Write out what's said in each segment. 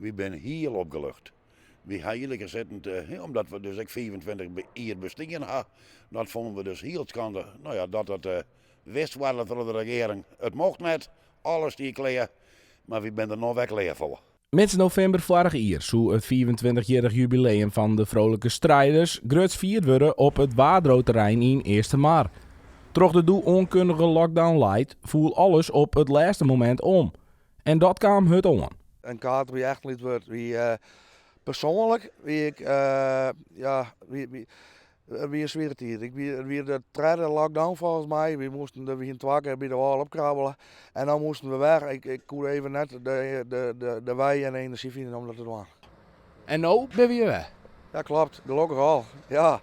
We zijn heel opgelucht. We hebben eerlijk gezegd, omdat we dus ook 25 jaar bestaan hebben, dat vonden we dus heel schande. Nou ja, dat het wist waren van de regering. Het mocht net, alles die klaar, maar we zijn er nog wel klaar voor. Mits november vorig jaar zou het 24-jarig jubileum van de Vrolijke Strijders groots vierd worden op het Wadro-terrein in Eerste Maar. Troch de onkundige lockdown light voel alles op het laatste moment om. En dat kwam het on. Een kaart wie echt niet wordt, wie persoonlijk, wie ik, wie is weer het hier. Ik wie de tweede lockdown volgens mij. We moesten er weer twee keer bij de wal opkrabbelen. En dan moesten we weg. Ik kon even net de wei en de energie vinden om dat te doen. En nou ben we weer weg. Ja, klopt. Gelukkig al. Ja,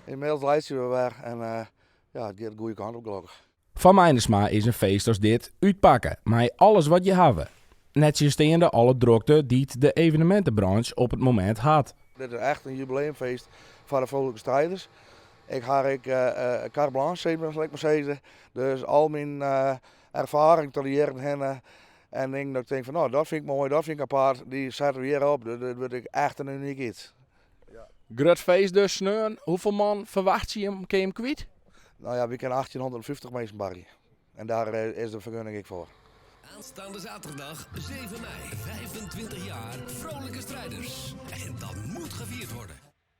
inmiddels leiden we weg. En ja, het gaat de goede kant op gelukkig. Van Meinersma is een feest als dit uitpakken, maar alles wat je hebben. Net steende alle drukte die de evenementenbranche op het moment had. Dit is echt een jubileumfeest voor de Vrolijke Strijders. Ik ga carte blanche, zal ik maar zeggen. Dus al mijn ervaring tot hier hen. En ik denk van, nou, dat vind ik mooi, dat vind ik apart. Die zetten we hier op. Dat wordt echt een uniek iets. Ja. Groot feest dus, sneun. Hoeveel man verwacht je hem? Kun je hem kwijt? Nou ja, we kunnen 1850 mensen barren. En daar is de vergunning ik voor. Aanstaande zaterdag 7 mei, 25 jaar Vrolijke Strijders. En dat moet gevierd worden.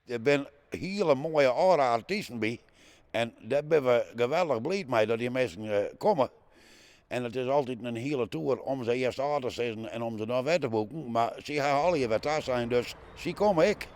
Er zijn hele mooie oude artiesten bij. En daar ben we geweldig blij mee dat die mensen komen. En het is altijd een hele tour om ze eerst aan te zetten en om ze dan weer te boeken. Maar ze gaan alle weer thuis zijn, dus ze komen ik.